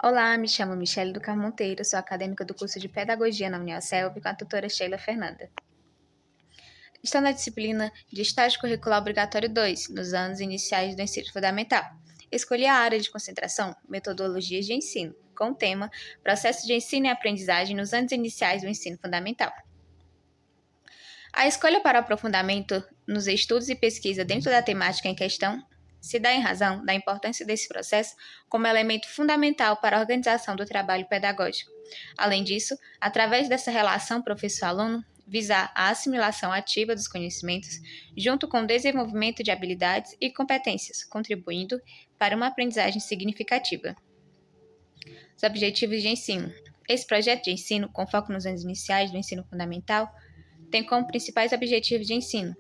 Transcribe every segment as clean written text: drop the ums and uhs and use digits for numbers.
Olá, me chamo Michele do Carmo Monteiro, sou acadêmica do curso de Pedagogia na Uniaselv com a tutora Sheila Fernanda. Estou na disciplina de Estágio Curricular Obrigatório 2, nos anos iniciais do ensino fundamental. Escolhi a área de concentração Metodologias de Ensino, com o tema Processo de Ensino e Aprendizagem nos anos iniciais do ensino fundamental. A escolha para aprofundamento nos estudos e pesquisa dentro da temática em questão se dá em razão da importância desse processo como elemento fundamental para a organização do trabalho pedagógico. Além disso, através dessa relação professor-aluno, visar a assimilação ativa dos conhecimentos, junto com o desenvolvimento de habilidades e competências, contribuindo para uma aprendizagem significativa. Os objetivos de ensino. Esse projeto de ensino, com foco nos anos iniciais do ensino fundamental, tem como principais objetivos de ensino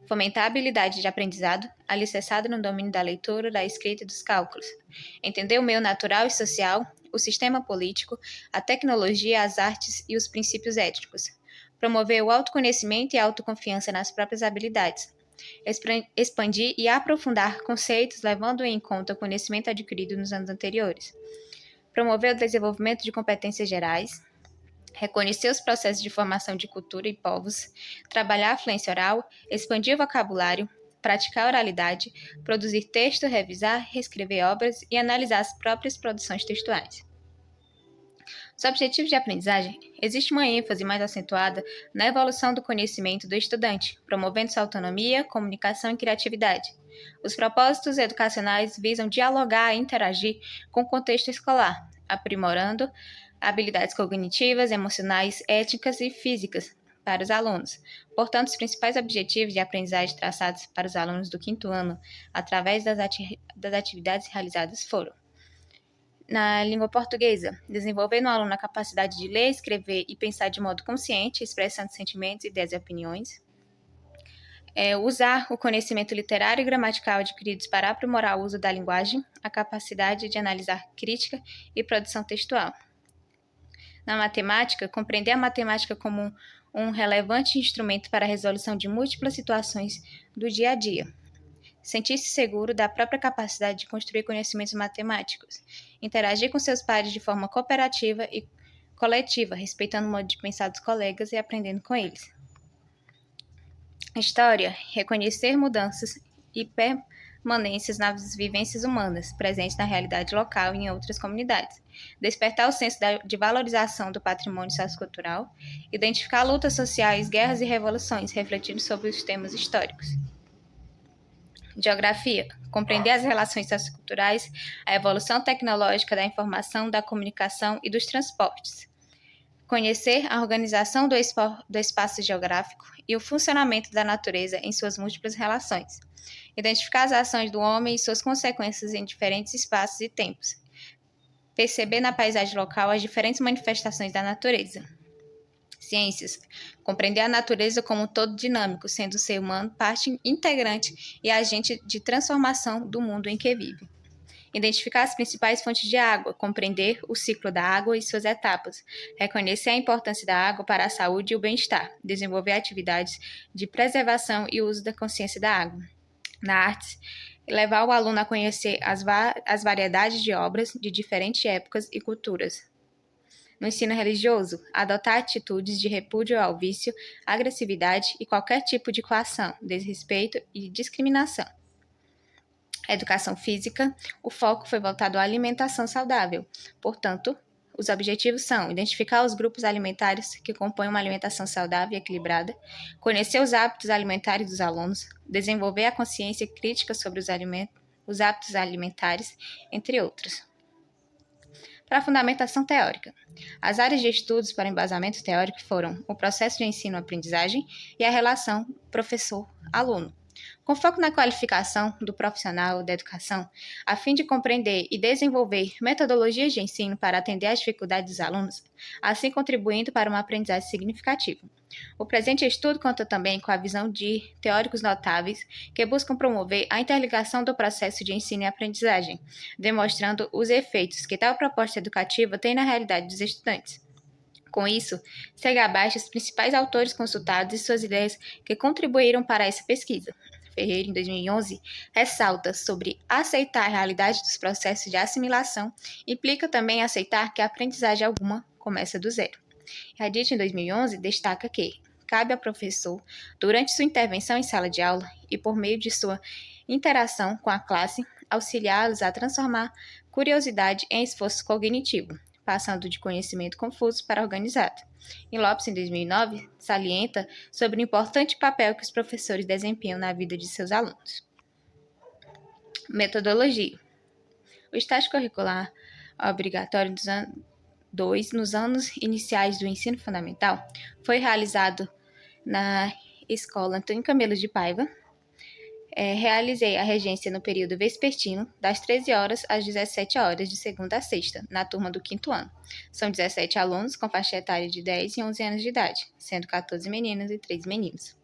fomentar a habilidade de aprendizado, alicerçada no domínio da leitura, da escrita e dos cálculos, entender o meio natural e social, o sistema político, a tecnologia, as artes e os princípios éticos, promover o autoconhecimento e a autoconfiança nas próprias habilidades, expandir e aprofundar conceitos levando em conta o conhecimento adquirido nos anos anteriores, promover o desenvolvimento de competências gerais, reconhecer os processos de formação de cultura e povos, trabalhar a fluência oral, expandir o vocabulário, praticar a oralidade, produzir texto, revisar, reescrever obras e analisar as próprias produções textuais. Os objetivos de aprendizagem, existe uma ênfase mais acentuada na evolução do conhecimento do estudante, promovendo sua autonomia, comunicação e criatividade. Os propósitos educacionais visam dialogar e interagir com o contexto escolar, aprimorando habilidades cognitivas, emocionais, éticas e físicas para os alunos. Portanto, os principais objetivos de aprendizagem traçados para os alunos do 5º ano, através das atividades realizadas foram: na língua portuguesa, desenvolver no aluno a capacidade de ler, escrever e pensar de modo consciente, expressando sentimentos, ideias e opiniões. Usar o conhecimento literário e gramatical adquiridos para aprimorar o uso da linguagem, a capacidade de analisar crítica e produção textual. Na matemática, compreender a matemática como um relevante instrumento para a resolução de múltiplas situações do dia a dia. Sentir-se seguro da própria capacidade de construir conhecimentos matemáticos. Interagir com seus pares de forma cooperativa e coletiva, respeitando o modo de pensar dos colegas e aprendendo com eles. História, reconhecer mudanças e permanências nas vivências humanas, presentes na realidade local e em outras comunidades. Despertar o senso de valorização do patrimônio sociocultural, identificar lutas sociais, guerras e revoluções, refletindo sobre os temas históricos. Geografia, compreender as relações socioculturais, a evolução tecnológica da informação, da comunicação e dos transportes. Conhecer a organização do espaço geográfico e o funcionamento da natureza em suas múltiplas relações. Identificar as ações do homem e suas consequências em diferentes espaços e tempos. Perceber na paisagem local as diferentes manifestações da natureza. Ciências, compreender a natureza como um todo dinâmico, sendo o ser humano parte integrante e agente de transformação do mundo em que vive. Identificar as principais fontes de água, compreender o ciclo da água e suas etapas, reconhecer a importância da água para a saúde e o bem-estar, desenvolver atividades de preservação e uso da consciência da água. Na artes, levar o aluno a conhecer as variedades de obras de diferentes épocas e culturas. No ensino religioso, adotar atitudes de repúdio ao vício, agressividade e qualquer tipo de coação, desrespeito e discriminação. Educação física, o foco foi voltado à alimentação saudável. Portanto, os objetivos são identificar os grupos alimentares que compõem uma alimentação saudável e equilibrada, conhecer os hábitos alimentares dos alunos, desenvolver a consciência crítica sobre os hábitos alimentares, entre outros. Para a fundamentação teórica, as áreas de estudos para embasamento teórico foram o processo de ensino-aprendizagem e a relação professor-aluno. Com foco na qualificação do profissional da educação, a fim de compreender e desenvolver metodologias de ensino para atender às dificuldades dos alunos, assim contribuindo para uma aprendizagem significativa. O presente estudo conta também com a visão de teóricos notáveis que buscam promover a interligação do processo de ensino e aprendizagem, demonstrando os efeitos que tal proposta educativa tem na realidade dos estudantes. Com isso, segue abaixo os principais autores consultados e suas ideias que contribuíram para essa pesquisa. Ferreira, em 2011, ressalta sobre aceitar a realidade dos processos de assimilação implica também aceitar que a aprendizagem alguma começa do zero. Radit, em 2011, destaca que cabe ao professor, durante sua intervenção em sala de aula e por meio de sua interação com a classe, auxiliá-los a transformar curiosidade em esforço cognitivo, passando de conhecimento confuso para organizado. E Lopes, em 2009, salienta sobre o importante papel que os professores desempenham na vida de seus alunos. Metodologia. O estágio curricular obrigatório dos anos 2, nos anos iniciais do ensino fundamental, foi realizado na Escola Antônio Camelo de Paiva. Realizei a regência no período vespertino, das 13 horas às 17 horas, de segunda a sexta, na turma do 5º ano. São 17 alunos com faixa etária de 10 e 11 anos de idade, sendo 14 meninas e 3 meninos.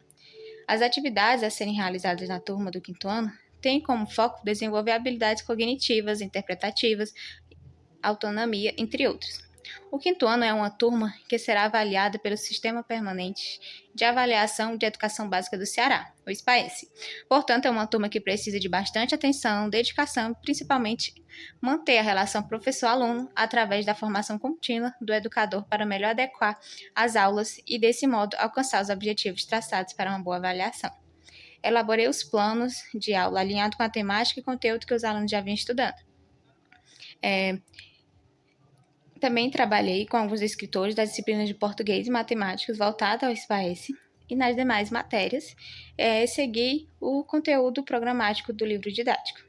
As atividades a serem realizadas na turma do 5º ano têm como foco desenvolver habilidades cognitivas, interpretativas, autonomia, entre outros. O 5º ano é uma turma que será avaliada pelo Sistema Permanente de Avaliação de Educação Básica do Ceará, o SPAES. Portanto, é uma turma que precisa de bastante atenção, dedicação e, principalmente, manter a relação professor-aluno através da formação contínua do educador para melhor adequar as aulas e, desse modo, alcançar os objetivos traçados para uma boa avaliação. Elaborei os planos de aula alinhados com a temática e conteúdo que os alunos já vinham estudando. Também trabalhei com alguns escritores das disciplinas de português e matemáticas voltadas ao SPAES e nas demais matérias, segui o conteúdo programático do livro didático.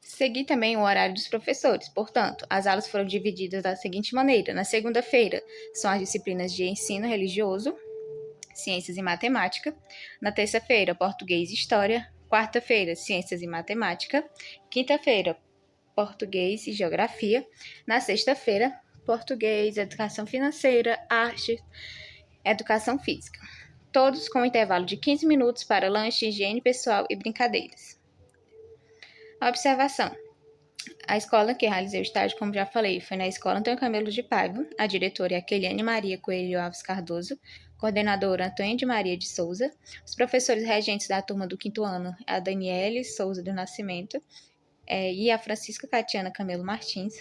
Segui também o horário dos professores, portanto, as aulas foram divididas da seguinte maneira: na segunda-feira são as disciplinas de ensino religioso, ciências e matemática; na terça-feira, português e história; quarta-feira, ciências e matemática; quinta-feira, português e geografia; na sexta-feira, português, educação financeira, arte, educação física. Todos com um intervalo de 15 minutos para lanche, higiene pessoal e brincadeiras. A observação. A escola que realizei o estágio, como já falei, foi na Escola Antônio Camelo de Paiva. A diretora é a Keliane Maria Coelho Alves Cardoso, coordenadora Antônia de Maria de Souza. Os professores regentes da turma do 5º ano é a Daniele Souza do Nascimento, e a Francisca Catiana Camelo Martins.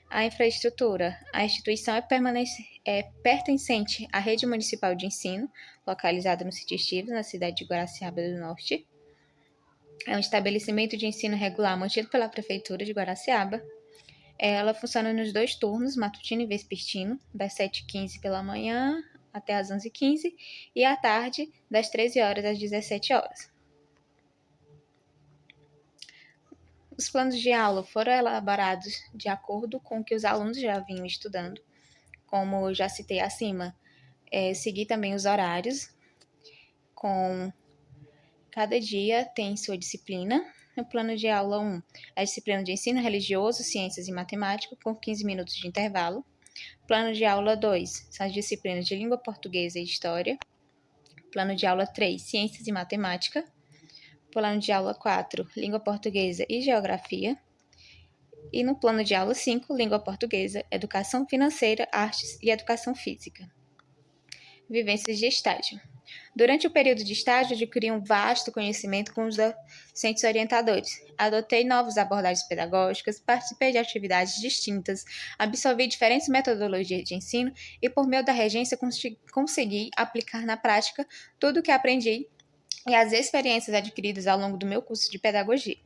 A infraestrutura. A instituição é pertencente à Rede Municipal de Ensino, localizada no Sítio Estivos, na cidade de Guaraciaba do Norte. É um estabelecimento de ensino regular mantido pela Prefeitura de Guaraciaba. Ela funciona nos 2 turnos, matutino e vespertino, das 7h15 pela manhã até as 11h15 e à tarde, das 13 horas às 17 horas. Os planos de aula foram elaborados de acordo com o que os alunos já vinham estudando. Como eu já citei acima, segui também os horários. Com cada dia tem sua disciplina. No plano de aula 1, a disciplina de ensino religioso, ciências e matemática, com 15 minutos de intervalo. Plano de aula 2, são as disciplinas de língua portuguesa e história. Plano de aula 3, ciências e matemática. Plano de aula 4, língua portuguesa e geografia. E no plano de aula 5, língua portuguesa, educação financeira, artes e educação física. Vivências de estágio. Durante o período de estágio, adquiri um vasto conhecimento com os docentes orientadores. Adotei novas abordagens pedagógicas, participei de atividades distintas, absorvi diferentes metodologias de ensino e, por meio da regência, consegui aplicar na prática tudo o que aprendi e as experiências adquiridas ao longo do meu curso de pedagogia.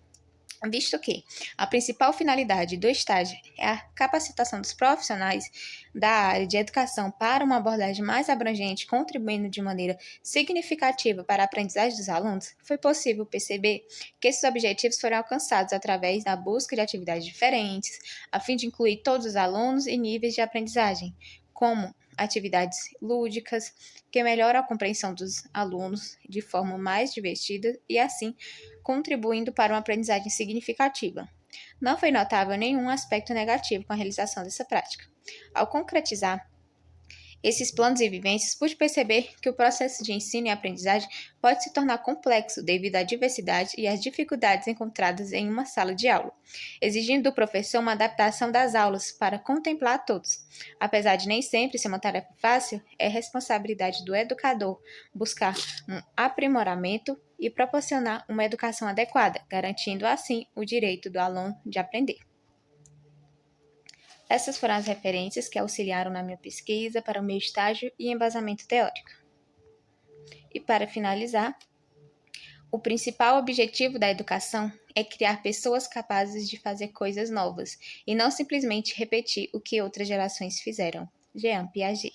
Visto que a principal finalidade do estágio é a capacitação dos profissionais da área de educação para uma abordagem mais abrangente, contribuindo de maneira significativa para a aprendizagem dos alunos, foi possível perceber que esses objetivos foram alcançados através da busca de atividades diferentes, a fim de incluir todos os alunos e níveis de aprendizagem, como atividades lúdicas, que melhoram a compreensão dos alunos de forma mais divertida e, assim, contribuindo para uma aprendizagem significativa. Não foi notável nenhum aspecto negativo com a realização dessa prática. Ao concretizar Esses planos e vivências pude perceber que o processo de ensino e aprendizagem pode se tornar complexo devido à diversidade e às dificuldades encontradas em uma sala de aula, exigindo do professor uma adaptação das aulas para contemplar a todos. Apesar de nem sempre ser uma tarefa fácil, é responsabilidade do educador buscar um aprimoramento e proporcionar uma educação adequada, garantindo assim o direito do aluno de aprender. Essas foram as referências que auxiliaram na minha pesquisa para o meu estágio e embasamento teórico. E para finalizar, o principal objetivo da educação é criar pessoas capazes de fazer coisas novas e não simplesmente repetir o que outras gerações fizeram. Jean Piaget.